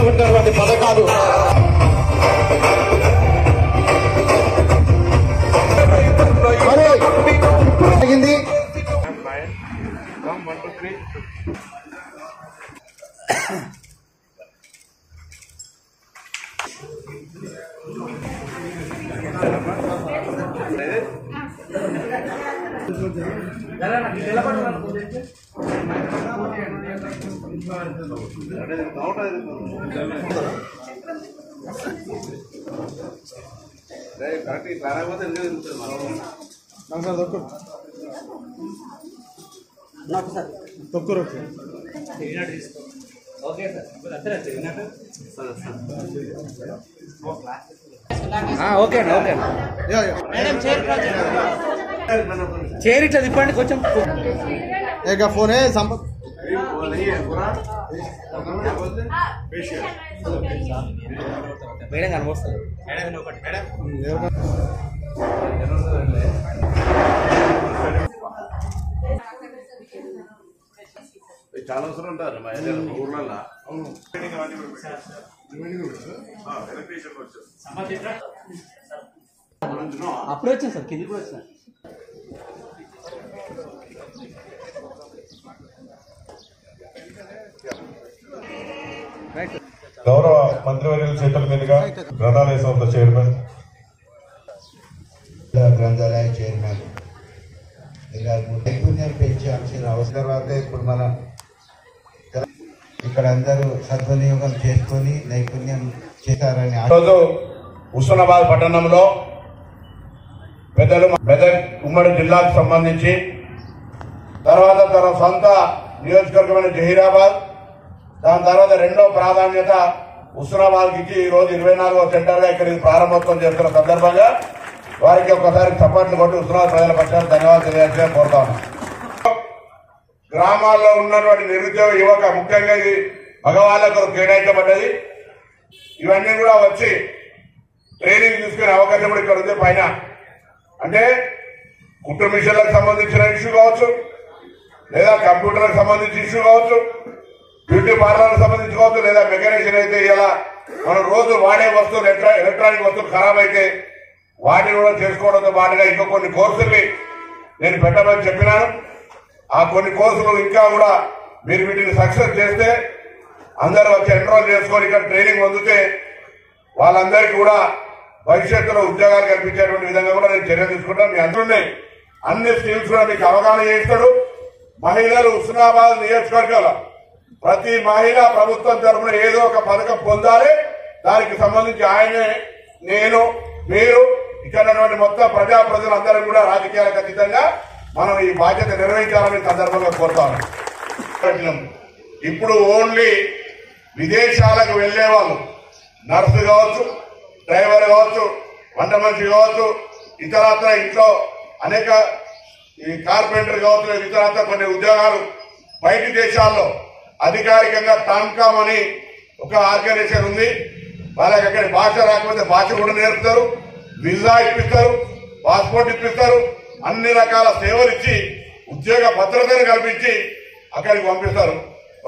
ప్రవేశపెట్టినటువంటి పథకాలు జరిగింది. చైర్ ఇట్లా తిప్పండి కొంచెం. ఫోన్ సంపత్ మేడం కనిపిస్తుంది. చాలా అవసరం ఉంటారు మా ఊర్లలో. అప్పుడే వచ్చాను సార్, కింది కూడా వచ్చాను. గౌరవ మంత్రివర్యుల చేతుల మీదుగా గ్రంథాలయ సంస్థ చైర్మన్, గ్రంథాలయ చైర్మన్ నైపుణ్యం పెంచాల్సిన అవసరం. ఇప్పుడు మనం ఇక్కడ అందరూ సద్వినియోగం చేసుకొని నైపుణ్యం చేశారని. రోజు హుస్నాబాద్ పట్టణంలో మెదక్ ఉమ్మడి జిల్లాకు సంబంధించి తర్వాత తన సొంత నియోజకవర్గమైన జహీరాబాద్, దాని తర్వాత రెండో ప్రాధాన్యత హుస్నాబాద్కి ఇచ్చి ఈరోజు 24వ సెంటర్గా ఇక్కడికి ప్రారంభోత్సవం చేస్తున్న సందర్భంగా వారికి ఒకసారి చప్పట్లు కొట్టి హుస్నాబాద్ ప్రజల పక్షాన్ని ధన్యవాదాలు తెలియజేయాలని కోరుతా ఉన్నాం. గ్రామాల్లో ఉన్నటువంటి నిరుద్యోగ యువక ముఖ్యంగా ఇది మగవాళ్లకు కేటాయించబడ్డది. ఇవన్నీ కూడా వచ్చి ట్రైనింగ్ తీసుకునే అవకాశం కూడా ఇక్కడ ఉంది. పైన అంటే కుట్టు మిషన్లకు సంబంధించిన ఇష్యూ కావచ్చు, లేదా కంప్యూటర్లకు సంబంధించిన ఇష్యూ కావచ్చు, బ్యూటీ పార్లర్లకు సంబంధించి కావచ్చు, లేదా మెకానిషన్ అయితే ఇలా మనం రోజు వాడే వస్తువులు ఎలక్ట్రానిక్ వస్తువులు ఖరాబ్ అయితే వాటిని కూడా చేసుకోవడంతో పాటుగా ఇంకా కొన్ని కోర్సుల్ని నేను పెట్టమని చెప్పినాను. ఆ కొన్ని కోర్సులు ఇంకా కూడా మీరు వీటిని సక్సెస్ చేస్తే అందరూ వచ్చి ఎన్రోల్ చేసుకొని ఇక్కడ ట్రైనింగ్ పొందితే వాళ్ళందరికీ కూడా భవిష్యత్తులో ఉద్యోగాలు కల్పించేటువంటి విధంగా కూడా నేను చర్య తీసుకుంటాను. మీ అందరూ అన్ని స్కీమ్స్ కూడా మీకు అవగాహన చేస్తాడు. మహిళలు హుస్నాబాద్ నియోజకవర్గంలో ప్రతి మహిళ ప్రభుత్వం తరఫున ఏదో ఒక పథకం పొందాలి. దానికి సంబంధించి ఆయనే, నేను, మీరు, ఇక్కడ మొత్తం ప్రజలందరూ కూడా రాజకీయాలకు అతీతంగా మనం ఈ బాధ్యత నిర్వహించాలని సందర్భంగా కోరుతాను. ఇప్పుడు ఓన్లీ విదేశాలకు వెళ్లే వాళ్ళు నర్సు కావచ్చు, డ్రైవర్ కావచ్చు, వంట మనిషి కావచ్చు, ఇతరత్ర ఇంట్లో అనేక ఈ కార్పెంటర్ కావచ్చు, ఇతరత్ర కొన్ని ఉద్యోగాలు బయటి దేశాల్లో అధికారికంగా టామ్కామ్ అని ఒక ఆర్గనైజేషన్ ఉంది. వాళ్ళకి అక్కడ భాష రాకపోతే భాష కూడా నేర్పుతారు, వీసా ఇప్పిస్తారు, పాస్పోర్ట్ ఇప్పిస్తారు, అన్ని రకాల సేవలు ఇచ్చి ఉద్యోగ భద్రతను కల్పించి అక్కడికి పంపిస్తారు.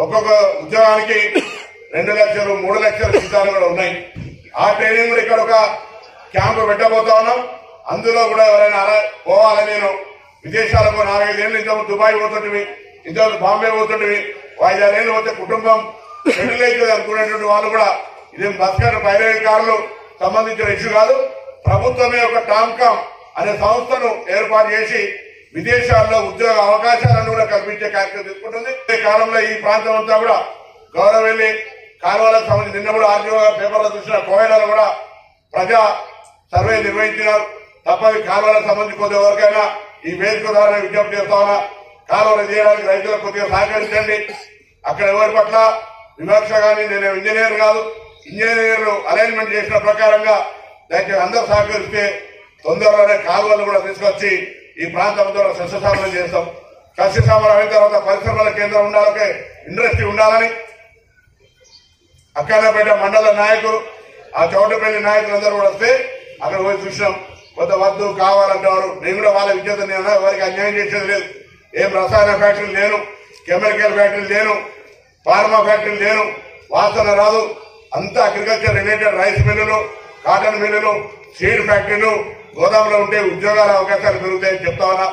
ఒక్కొక్క ఉద్యోగానికి 2 లక్షలు 3 లక్షల జీతాలు కూడా ఉన్నాయి. ఆ ట్రైనింగ్ కూడా ఇక్కడ ఒక క్యాంపు పెట్టబోతా ఉన్నాం. అందులో కూడా ఎవరైనా పోవాలి, నేను విదేశాలకు 4-5 ఏళ్ళు ఇంతకుముందు దుబాయ్ పోతుంటివి, ఇంతకుముందు బాంబే పోతుంటివి, 5-6 ఏళ్ళు పోతే కుటుంబం సెటిల్ అవుతుంది అనుకునేటువంటి వాళ్ళు కూడా ఇదేం బస్కర్ ప్రైవేట్ కార్లు సంబంధించిన ఇష్యూ కాదు. ప్రభుత్వమే ఒక టామ్కామ్ అనే సంస్థను ఏర్పాటు చేసి విదేశాల్లో ఉద్యోగ అవకాశాలను కూడా కల్పించే కార్యక్రమం తీసుకుంటుంది. ఈ కాలంలో ఈ ప్రాంతం అంతా కూడా గౌరవెల్లి కాలువలకు సంబంధించి నిన్న కూడా ఆర్టీఓ పేపర్లో చూసిన కోయలలో కూడా ప్రజా సర్వే నిర్వహించినారు. తప్పని కాలువలకు సంబంధించి కొద్దిగా ఎవరికైనా ఈ వేదిక ద్వారా విజ్ఞప్తి చేస్తా ఉన్నా, కాలువలు చేయడానికి రైతులకు కొద్దిగా సహకరించండి. అక్కడ ఎవరి పట్ల విమర్శ కానీ, నేను ఇంజనీర్ కాదు, ఇంజనీర్లు అలైన్మెంట్ చేసిన ప్రకారంగా దయచేసి అందరూ సహకరిస్తే తొందరలోనే కాలువలు కూడా తీసుకొచ్చి ఈ ప్రాంతం ద్వారా సస్యశామలం చేస్తాం. సస్యశామలం అయిన తర్వాత పరిశ్రమల కేంద్రం ఉండాలి, ఇండస్ట్రీ ఉండాలని అక్కన్నపేట మండల నాయకులు, ఆ చౌటపల్లి నాయకులందరూ కూడా వస్తే అక్కడ పోయి చూసినాం. కొంత వద్దు కావాలంటారు. నేను కూడా వాళ్ళ విద్యత నేను వారికి అన్యాయం చేసేది లేదు. ఏం రసాయన ఫ్యాక్టరీలు లేను, కెమికల్ ఫ్యాక్టరీలు లేను, ఫార్మా ఫ్యాక్టరీలు లేను, వాసన రాదు, అంతా అగ్రికల్చర్ రిలేటెడ్ రైస్ మిల్లులు, కాటన్ మిల్లులు, సీడ్ ఫ్యాక్టరీలు, గోదాములో ఉంటే ఉద్యోగాల అవకాశాలు పెరుగుతాయని చెప్తా ఉన్నా.